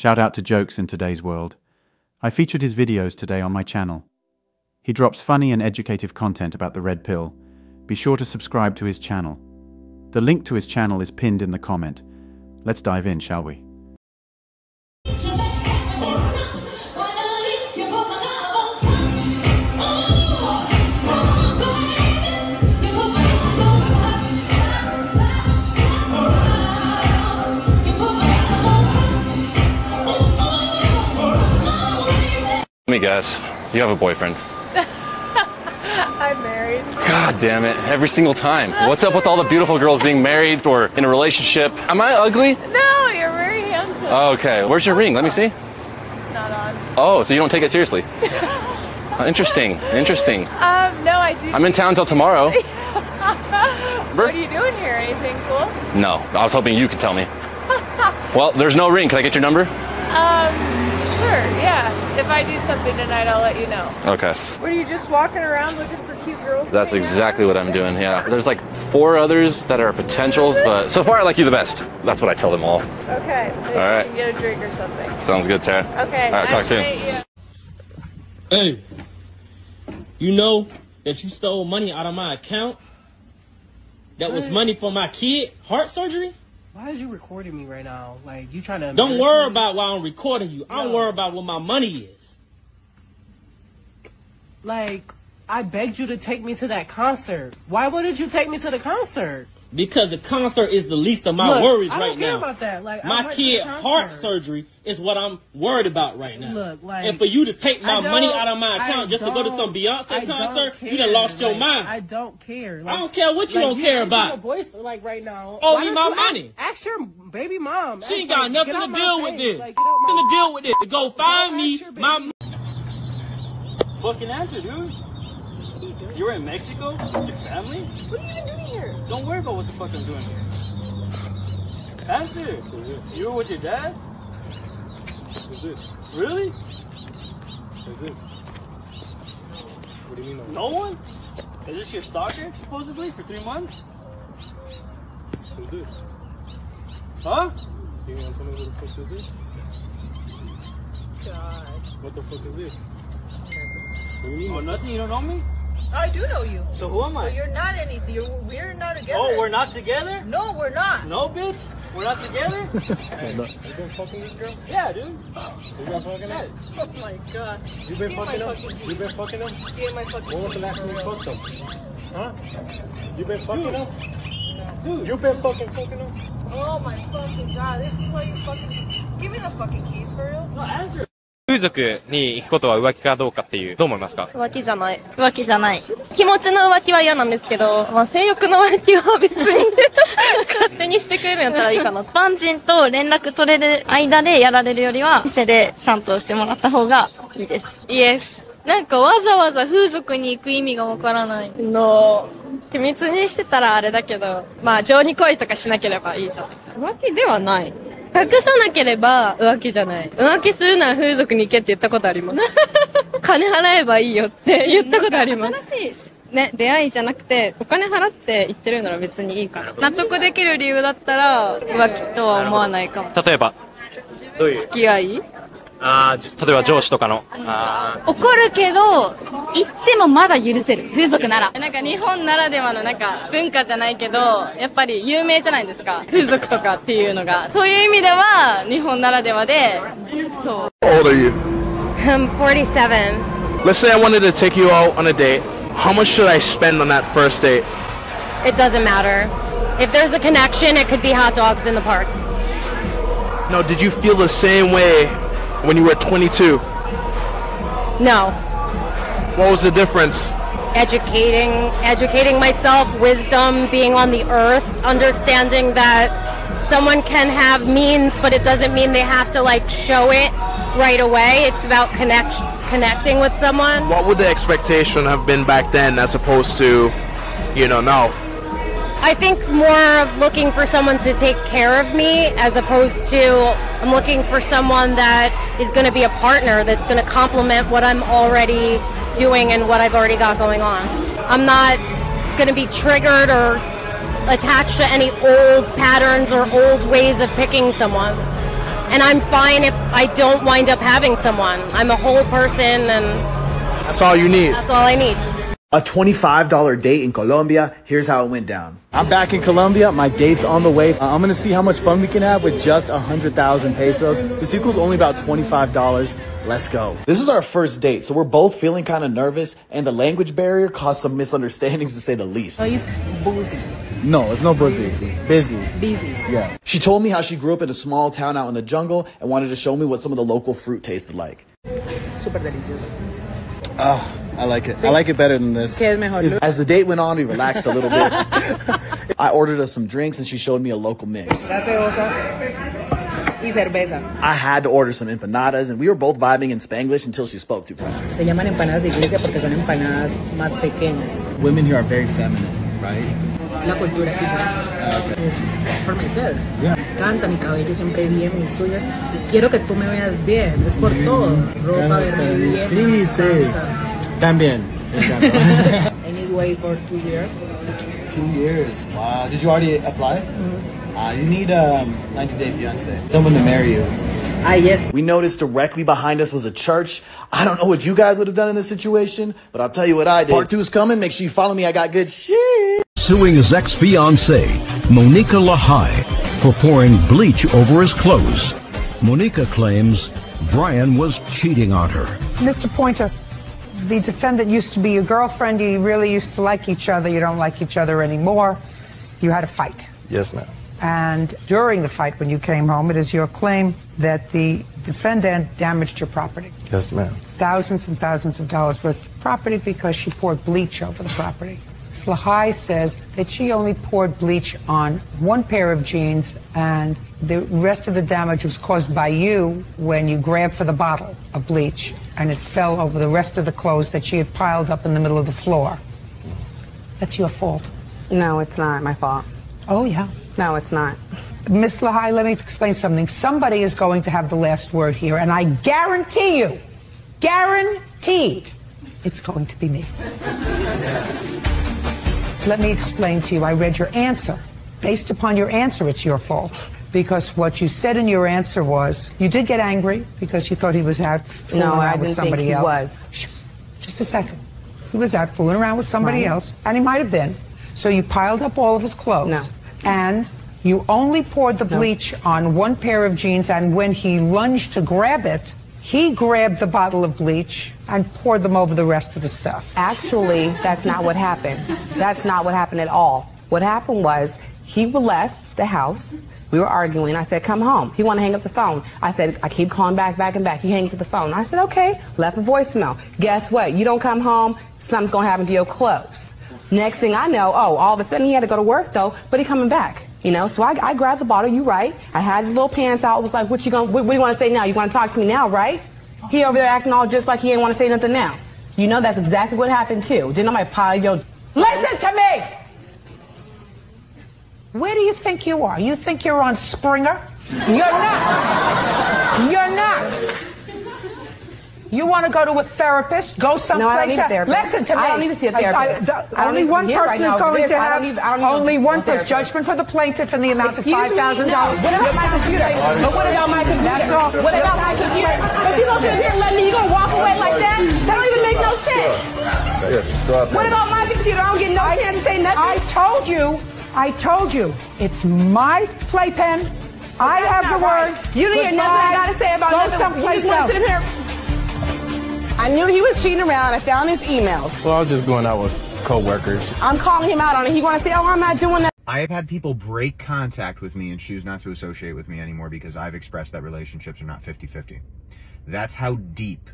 Shout out to Jokes in today's world. I featured his videos today on my channel. He drops funny and educative content about the red pill. Be sure to subscribe to his channel. The link to his channel is pinned in the comment. Let's dive in, shall we? Let me guess, you have a boyfriend. I'm married. God damn it, every single time. What's up with all the beautiful girls being married or in a relationship? Am I ugly? No, you're very handsome. Okay, where's your ring? Let me see. It's not on. Oh, so you don't take it seriously? Interesting. No, I do. I'm in town till tomorrow. What are you doing here? Anything cool? No, I was hoping you could tell me. Well, there's no ring. Can I get your number? Sure, yeah. If I do something tonight, I'll let you know. Okay. Were you just walking around looking for cute girls? That's exactly what I'm doing, yeah. There's like 4 others that are potentials, but so far I like you the best. That's what I tell them all. Okay. All right. You can get a drink or something. Sounds good, Tara. Okay. All right, talk soon. Hey, you know that you stole money out of my account? That was money for my kid, heart surgery? Why is you recording me right now? Like, you trying to... Don't worry about why I'm recording you. I'm worried about what my money is. Like, I begged you to take me to that concert. Why wouldn't you take me to the concert? Because the concert is the least of my worries right now. I don't care about that. Like, my kid heart surgery is what I'm worried about right now. Look, like, and for you to take my money out of my account just to go to some Beyonce concert, you done lost your mind. I don't care. Like, I don't care what you don't care about. Your voice, like, right now. Oh, me my money. Ask your baby mom. She ain't got nothing to deal with this. Nothing to deal with it. To go find me my... Fucking answer, dude. You're in Mexico with your family? What are you even doing here? Don't worry about what the fuck I'm doing here. Answer. You were with your dad? Who's this? Really? Who's this? What do you mean? No one? Is this your stalker, supposedly, for 3 months? Who's this? Huh? You want to tell me what the fuck is this? God. What the fuck is this? What do you mean? Oh, nothing? You don't know me? I do know you. So who am I? Well, you're not anything. We're not together. Oh, we're not together? No, we're not. No, bitch? We're not together? Hey, you been fucking this girl? Yeah, dude. You been fucking her? Oh my God. You been fucking him? You been fucking him? Give my fucking When was the last time you fucked him? Huh? You been fucking him? Dude. You been fucking him? Oh my fucking God. This is why you fucking... Give me the fucking keys for real. No, answer. 風俗に行くことは浮気かどうかっていう、どう思いますか？浮気じゃない。浮気じゃない。気持ちの浮気は嫌なんですけど、まあ性欲の浮気は別に勝手にしてくれるんやったらいいかな。バンジンと連絡取れる間でやられるよりは、店でちゃんとしてもらった方がいいです。イエス。なんかわざわざ風俗に行く意味がわからない。秘密にしてたらあれだけど、まあ情に恋とかしなければいいじゃない。浮気ではない。隠さなければ浮気じゃない。浮気するなら風俗に行けって言ったことあります。金払えばいいよって言ったことあります。新しいね、出会いじゃなくて、お金払って言ってるなら別にいいから。納得できる理由だったら浮気とは思わないかも。例えばどういう付き合い？例えば上司とかの。怒るけど、言ってもまだ許せる。風俗なら。なんか日本ならではのなんか文化じゃないけど、やっぱり有名じゃないですか。風俗とかっていうのが。そういう意味では日本ならではで、そう。How old are you? I'm 47. Let's say I wanted to take you out on a date. How much should I spend on that first date? It doesn't matter. If there's a connection, it could be hot dogs in the park. No, did you feel the same way when you were 22? No. What was the difference? Educating myself, wisdom, being on the earth, understanding that someone can have means, but it doesn't mean they have to like show it right away. It's about connecting with someone. What would the expectation have been back then as opposed to, now? I think more of looking for someone to take care of me as opposed to I'm looking for someone that is going to be a partner that's going to complement what I'm already doing and what I've already got going on. I'm not going to be triggered or attached to any old patterns or old ways of picking someone. And I'm fine if I don't wind up having someone. I'm a whole person, and That's all you need. that's all I need. A $25 date in Colombia. Here's how it went down. I'm back in Colombia. My date's on the way. I'm gonna see how much fun we can have with just 100,000 pesos. This equals only about $25. Let's go. This is our first date, so we're both feeling kind of nervous, and the language barrier caused some misunderstandings to say the least. So he's boozy. No, it's no busy. Busy. Busy. Yeah. She told me how she grew up in a small town out in the jungle and wanted to show me what some of the local fruit tasted like. Super delicioso. I like it. I like it better than this. ¿Qué es mejor? As the date went on, we relaxed a little bit. I ordered us some drinks, and she showed me a local mix. Gaseosa y cerveza. I had to order some empanadas, and we were both vibing in Spanglish until she spoke too fast. Se llaman empanadas de iglesia porque son empanadas más pequeñas. Women here are very feminine, right? La cultura quizás. Es por mi ser. Yeah. Canta mi cabello siempre bien, mis uñas. Y quiero que tú me veas bien. Es por todo. Ropa, verme bien. Sí, sí. También. I need to wait for 2 years. 2 years. Wow. Did you already apply? You need a 90-day fiance. Someone to marry you. Yes. We noticed directly behind us was a church. I don't know what you guys would have done in this situation, but I'll tell you what I did. Part 2 is coming. Make sure you follow me. I got good shit. Suing his ex-fiancée, Monica Lahai, for pouring bleach over his clothes. Monica claims Brian was cheating on her. Mr. Pointer, the defendant used to be your girlfriend. You really used to like each other. You don't like each other anymore. You had a fight. Yes, ma'am. And during the fight, when you came home, it is your claim that the defendant damaged your property. Yes, ma'am. Thousands and thousands of dollars worth of property because she poured bleach over the property. Ms. Lahai says that she only poured bleach on one pair of jeans, and the rest of the damage was caused by you when you grabbed for the bottle of bleach and it fell over the rest of the clothes that she had piled up in the middle of the floor. That's your fault. No, it's not my fault. Oh, yeah. No, it's not. Ms. Lahai, let me explain something. Somebody is going to have the last word here, and I guarantee you, guaranteed, it's going to be me. Let me explain to you. I read your answer. Based upon your answer, it's your fault. Because what you said in your answer was, you did get angry because you thought he was out fooling around with somebody else. No, I didn't think he was. Shh, just a second. He was out fooling around with somebody else, and he might have been. So you piled up all of his clothes. No. And you only poured the bleach on one pair of jeans, and when he lunged to grab it, he grabbed the bottle of bleach and poured them over the rest of the stuff. Actually, that's not what happened. That's not what happened at all. What happened was he left the house. We were arguing. I said, come home. He wanted to hang up the phone. I said, I keep calling back and back. He hangs up the phone. I said, okay. Left a voicemail. Guess what? You don't come home, something's going to happen to your clothes. Next thing I know, all of a sudden he had to go to work, though, but he coming back. You know, so I grabbed the bottle. You right. I had his little pants out. Was like, what do you want to say now? You want to talk to me now, right? He over there acting all just like he ain't want to say nothing now. You know that's exactly what happened, too. Didn't nobody pile your... Listen to me! Where do you think you are? You think you're on Springer? You're not. You're not. You want to go to a therapist? Go someplace. No, I don't need a therapist. Listen to me. I don't need to see a therapist. Only one person is going to have. Only one person. Judgment for the plaintiff in the amount of $5,000. What about my computer? But what about my computer? That's all. What about my computer? But you gonna sit here and let me? You gonna walk away like that? That don't even make no sense. What about my computer? I don't get no chance to say nothing. I told you. It's my playpen. I have the word. You didn't hear nothing I gotta say about nothing. Go someplace else. I knew he was cheating around. I found his emails. Well, I was just going out with co-workers. I'm calling him out on it. He want to say, oh, I'm not doing that. I have had people break contact with me and choose not to associate with me anymore because I've expressed that relationships are not 50-50. That's how deep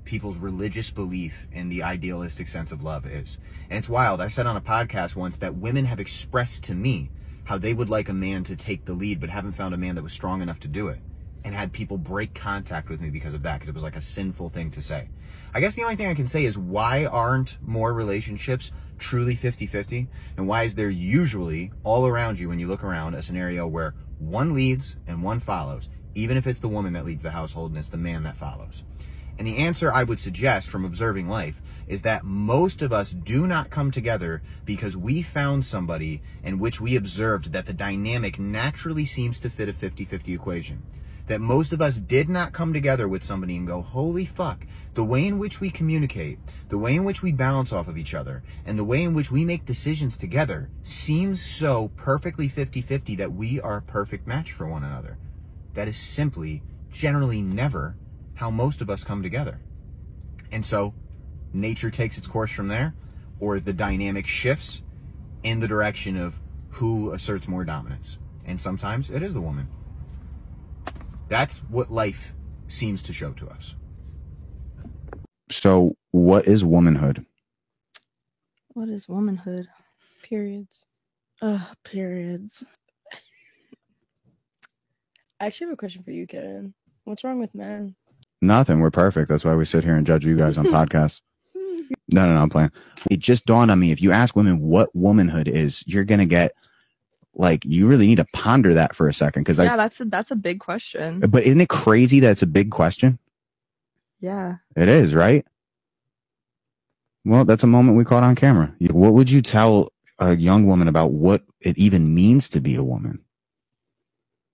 people's religious belief in the idealistic sense of love is. And it's wild. I said on a podcast once that women have expressed to me how they would like a man to take the lead but haven't found a man that was strong enough to do it. And had people break contact with me because of that, because it was like a sinful thing to say. I guess the only thing I can say is why aren't more relationships truly 50-50? And why is there usually all around you when you look around a scenario where one leads and one follows, even if it's the woman that leads the household and it's the man that follows? And the answer I would suggest from observing life is that most of us do not come together because we found somebody in which we observed that the dynamic naturally seems to fit a 50-50 equation. that most of us did not come together with somebody and go, holy fuck, the way in which we communicate, the way in which we balance off of each other, and the way in which we make decisions together seems so perfectly 50-50 that we are a perfect match for one another. That is simply, generally never, how most of us come together. And so, nature takes its course from there, or the dynamic shifts in the direction of who asserts more dominance. And sometimes it is the woman. That's what life seems to show to us. So, what is womanhood? What is womanhood? Periods. Periods. I actually have a question for you, Kevin. What's wrong with men? Nothing. We're perfect. That's why we sit here and judge you guys on podcasts. No, I'm playing. It just dawned on me. If you ask women what womanhood is, you're going to get, like, you really need to ponder that for a second. Yeah, that's a big question. But isn't it crazy that it's a big question? Yeah. It is, right? Well, that's a moment we caught on camera. What would you tell a young woman about what it even means to be a woman?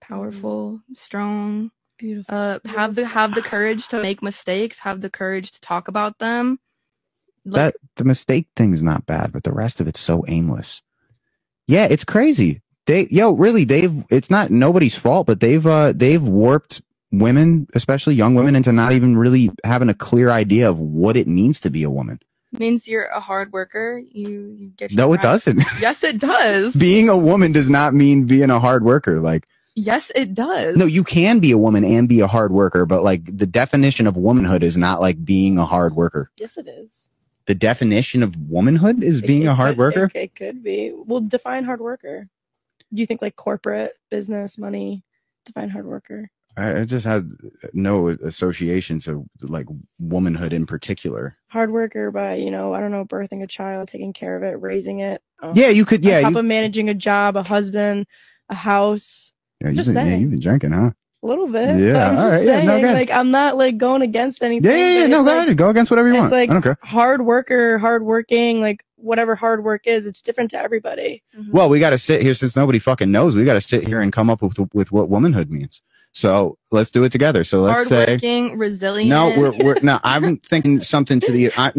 Powerful, strong, beautiful. Have the courage to make mistakes. Have the courage to talk about them. Like, the mistake thing's not bad, but the rest of it's so aimless. Yeah, it's crazy. It's not nobody's fault, but they've warped women, especially young women, into not even really having a clear idea of what it means to be a woman. Means you're a hard worker. You get No, it doesn't. Yes, it does. Being a woman does not mean being a hard worker. Like, yes, it does. No, you can be a woman and be a hard worker, but like the definition of womanhood is not like being a hard worker. Yes, it is. The definition of womanhood is being a hard worker? It could be. Well, define hard worker. Do you think like corporate, business, money? Define hard worker. I just had no association to like womanhood in particular. Hard worker by, I don't know, birthing a child, taking care of it, raising it. Yeah, you could. Yeah, on top of managing a job, a husband, a house. Yeah, you've been drinking, huh? A little bit. Yeah, I'm all right. saying, Yeah, no, like, I'm not like going against anything. Yeah, no, go ahead. Go against whatever you want. Like, I don't care. Hard worker, hard working, like whatever hard work is, it's different to everybody. Well, we got to sit here since nobody fucking knows. We got to sit here and come up with what womanhood means. So let's do it together. So let's say hardworking, resilient. No, I'm thinking something to the. I'm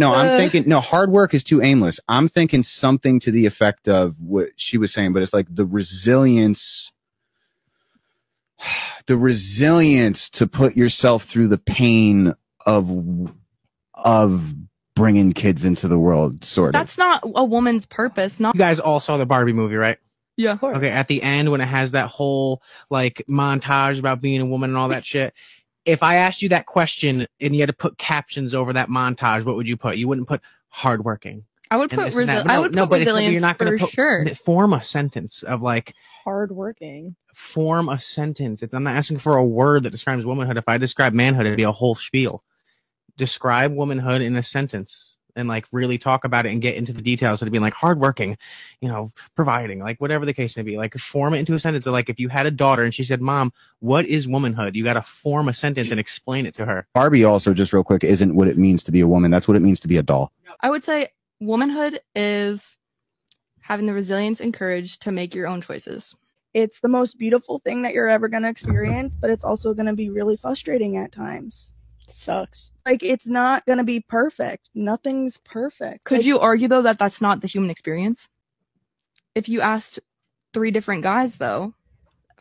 thinking hard work is too aimless. I'm thinking something to the effect of what she was saying, but it's like the resilience to put yourself through the pain of bringing kids into the world. Sort of. That's not a woman's purpose. Not you guys all saw the Barbie movie, right? Yeah. Okay, at the end when it has that whole like montage about being a woman and all that shit, if I asked you that question and you had to put captions over that montage, what would you put? You wouldn't put hardworking. I would put resilience you're not for sure. Form a sentence of like hardworking. Form a sentence. I'm not asking for a word that describes womanhood. If I describe manhood, it'd be a whole spiel. Describe womanhood in a sentence. And like really talk about it and get into the details of it being like hardworking, providing, like whatever the case may be, like form it into a sentence. So like if you had a daughter and she said, "Mom, what is womanhood?" You got to form a sentence and explain it to her. Barbie also, just real quick, isn't what it means to be a woman. That's what it means to be a doll. I would say womanhood is having the resilience and courage to make your own choices. It's the most beautiful thing that you're ever going to experience, but it's also going to be really frustrating at times. Sucks. Like, it's not gonna be perfect. Nothing's perfect. Could you argue though that that's not the human experience? If you asked 3 different guys though,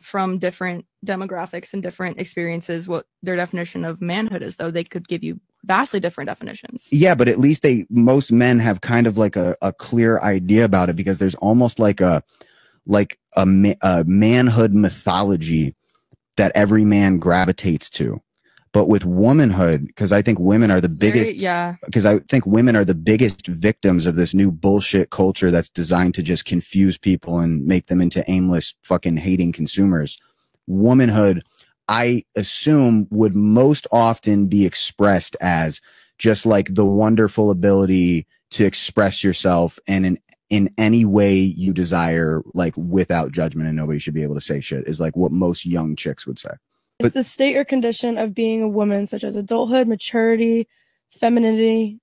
from different demographics and different experiences, what their definition of manhood is, though, they could give you vastly different definitions. Yeah, but at least most men have kind of like a clear idea about it, because there's almost like a manhood mythology that every man gravitates to. But with womanhood, because I think women are the biggest, because I think women are the biggest victims of this new bullshit culture that's designed to just confuse people and make them into aimless fucking hating consumers. Womanhood, I assume, would most often be expressed as just like the wonderful ability to express yourself and in any way you desire, like without judgment, and nobody should be able to say shit, is like what most young chicks would say. It's the state or condition of being a woman, such as adulthood, maturity, femininity,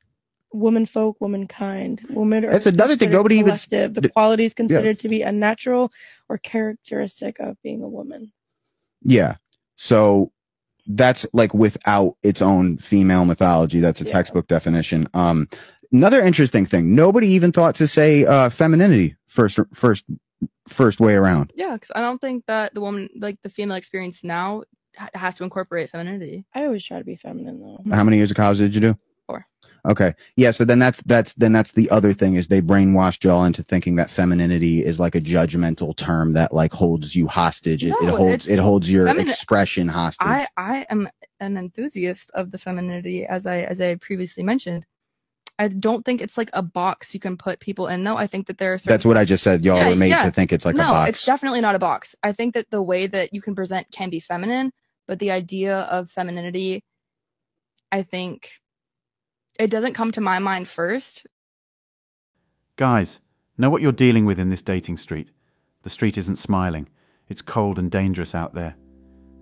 womanfolk, womankind. Women are That's another thing. Nobody even. The qualities considered to be unnatural or characteristic of being a woman. Yeah. So that's like without its own female mythology. That's a textbook definition. Another interesting thing. Nobody even thought to say femininity first way around. Yeah, because I don't think that the woman, like the female experience now, has to incorporate femininity. I always try to be feminine though. How many years of college did you do? 4. Okay. Yeah. So then that's the other thing is they brainwashed y'all into thinking that femininity is like a judgmental term that like holds you hostage. No, it holds your feminine expression hostage. I am an enthusiast of the femininity, as I previously mentioned. I don't think it's like a box you can put people in, though. I think that there are certain... That's what I just said. Y'all were made to think it's like a box. No, it's definitely not a box. I think that the way that you can present can be feminine, but the idea of femininity, I think it doesn't come to my mind first. Guys, know what you're dealing with in this dating street. The street isn't smiling. It's cold and dangerous out there.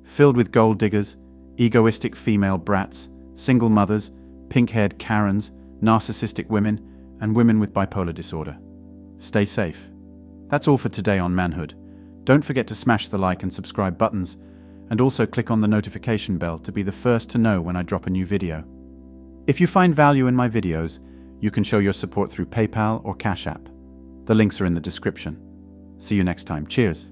Filled with gold diggers, egoistic female brats, single mothers, pink-haired Karens, narcissistic women, and women with bipolar disorder. Stay safe. That's all for today on Manhood. Don't forget to smash the like and subscribe buttons, and also click on the notification bell to be the first to know when I drop a new video. If you find value in my videos, you can show your support through PayPal or Cash App. The links are in the description. See you next time. Cheers.